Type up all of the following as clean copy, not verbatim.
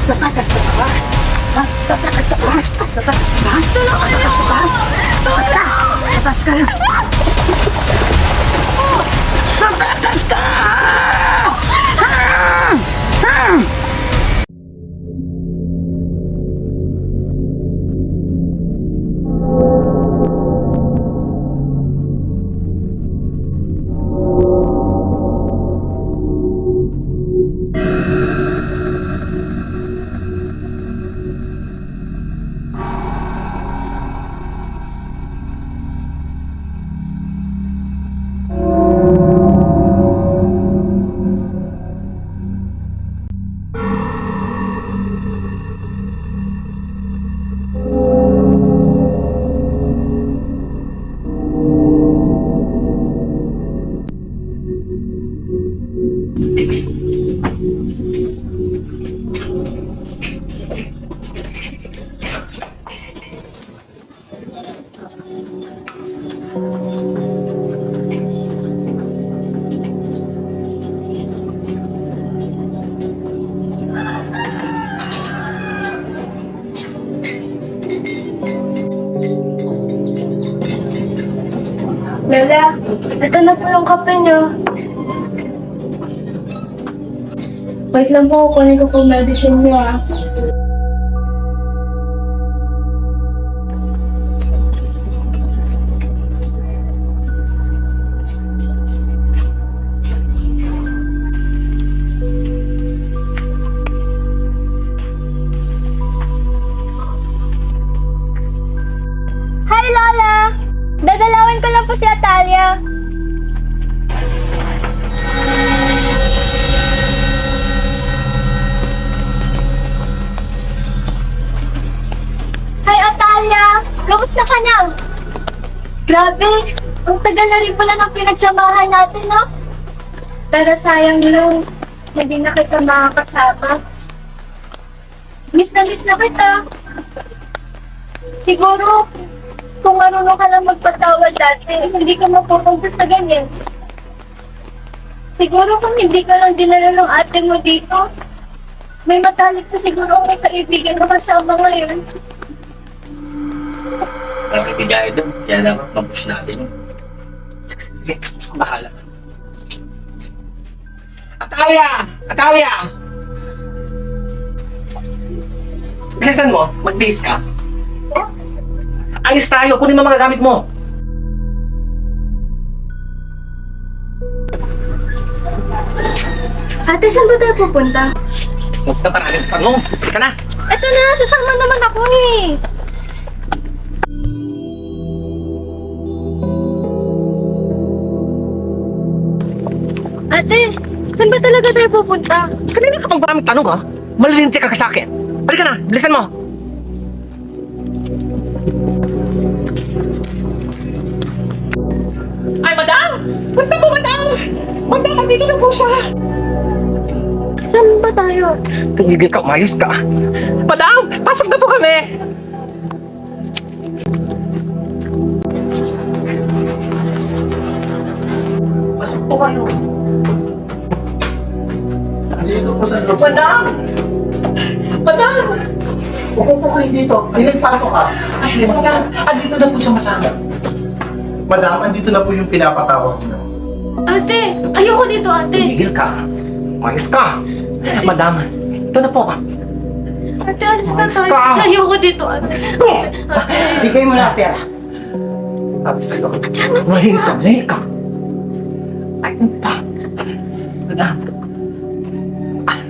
Tatakas ka ba? Ha? Tatakas ka ba? Tatakas ka ba? Tulungan niyo! Tatakas ka! Tatakas ka! Tatakas ka! Lola, ito na po yung kape niyo. Wait lang po, kunin ko po medicine niyo ah. Hi Lola! Dadalawin ko lang po si Atalia. Hi Atalia! Kamusta ka na? Grabe! Ang tagal na rin pala ng pinagsamahan natin, no? Pero sayang lang, hindi na kita makakasama. Miss na kita. Siguro, kung marunong ka lang magpatawad dati, hindi ka mapupunta sa ganyan. Siguro kung hindi ka lang dinala ng ate mo dito, may matalik na siguro ang may kaibigan na kasama ngayon. Nakikigaya doon, kaya dapat mapush natin yun. Sige, bahala. Atalia! Atalia! Bilisan mo, mag-base ka. Alis tayo, kunin mo mga gamit mo. Ate, saan ba tayo pupunta? Huwag ka maraming tanong. Ka na. Eto na, sasama naman ako eh. Ate, saan ba talaga tayo pupunta? Kanina ka pang maraming tanong ha? Malilinti ka sa akin. Halika na, bilisan mo. Ay, madam! Basta po, madam! Madam, dito na po siya! Saan ba tayo? Tumigil ka, umayos ka. Madam, pasok na po kami! Pasok po kayo. Dito po sa loob. Madam! Madam! Upo po kayo dito. Pinagpasok ka. Ay, madam! Andito na po siya, madam. Madam, andito na po yung pinapatawag niyo. Ate, ayoko dito ate. Tumigil ka. Umayos ka. Madam, ito na po. Ate, alis na Umayos tayo. ka. Ayoko dito ate. Ate. Bigay mo na pera. Sabi sa'yo, ano mahil ka. Ay, ano pa? Madam. Ah,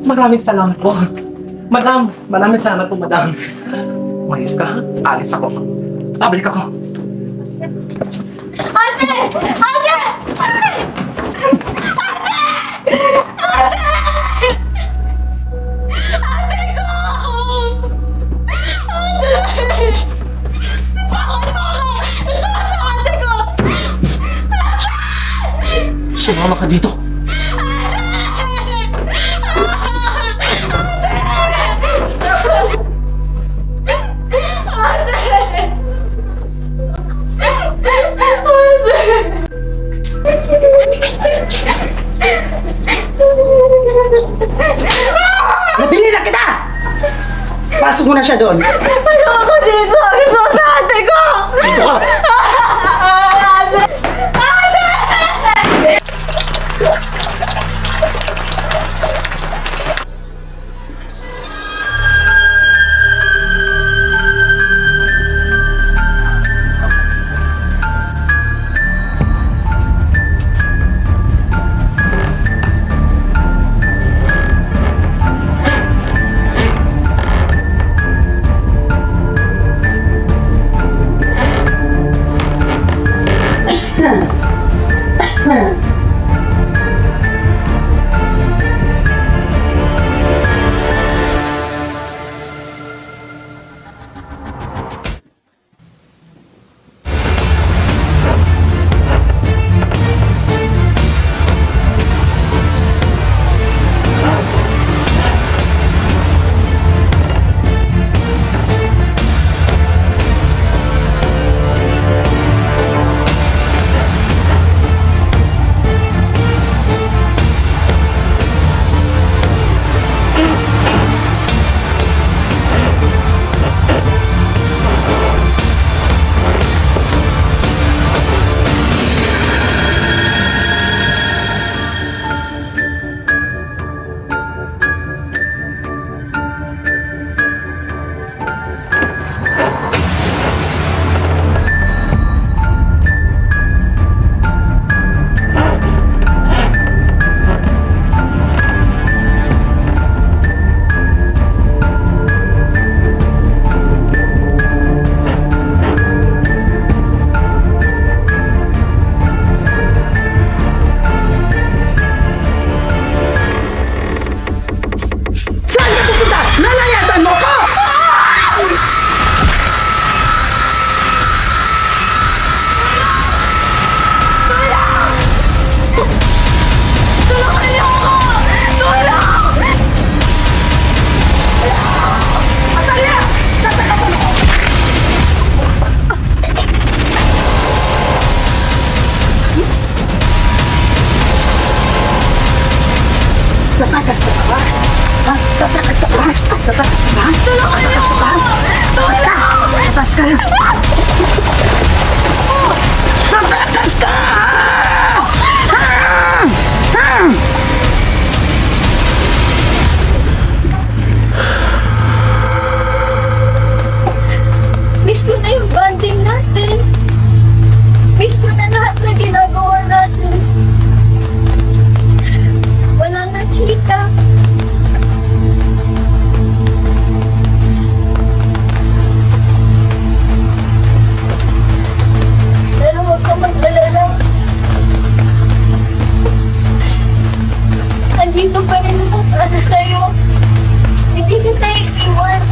maraming salamat po. Madam, maraming salamat po, madam. Umayos ka, alis ako. Babalik ako. Ate! Ate! Ate! Ate! Ate! Ate ko! Ate! Takot mo ako! Isama sa ate ko! Sumama ka dito. Nabili na kita! Ipasok mo na siya doon. Ayoko dito! Gusto ko sa ate ko! Dito ka. Saan ka pupunta? Lalayasan mo ko! Tulungan niyo ako! Tulong! Atalia! Tatakasan ako! Tatakas ka ba? Ha? Tatakas ka ba? Tatakas ka ba? Tulungan niyo ako! Tatas ka! Tatas ka! Tatakas ka! Miss ko na yung bonding natin. Miss ko na lahat na ginagawa natin. Wala na kita. Pero huwag ka mag-alala. Andito pa rin ako para sa'yo. Hindi kita iiwan.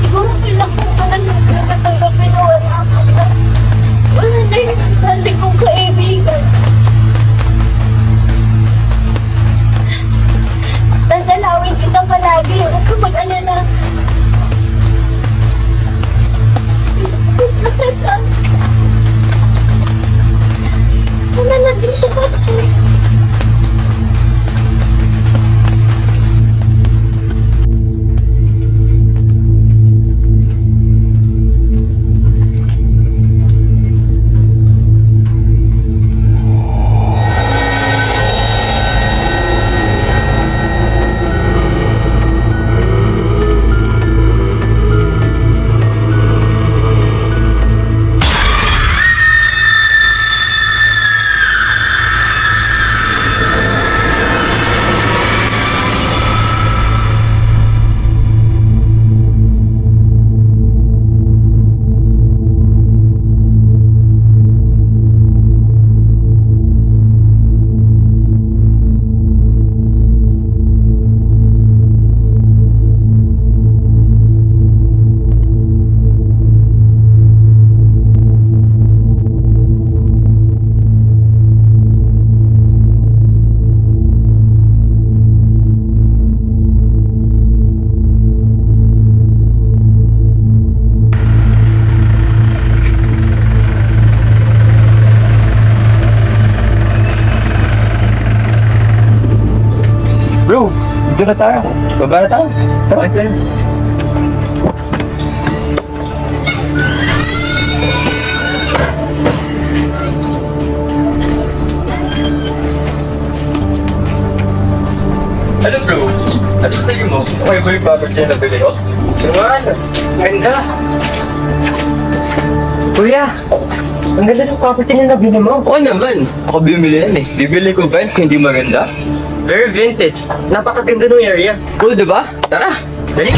Siguro kailang ko pala nagkatanggapin na wala ka. Wala na yung dati kong kaibigan. Dadalawin kita palagi. Huwag ka mag-alala. Miss na kita. Wala na dito ka. Dito na tayo. Baba na tayo. Okay, sir. Ano bro? Ano sa mo? Okay ba yung property na nabili ko? Naman! Ganda! Kuya! Ang ganda ng property na nabili mo. Oo naman! Ako bumili yan eh. Bibili ko ba yun kung hindi maganda? Very vintage. Napakaganda ng area. Cool, diba? Tara! Dali!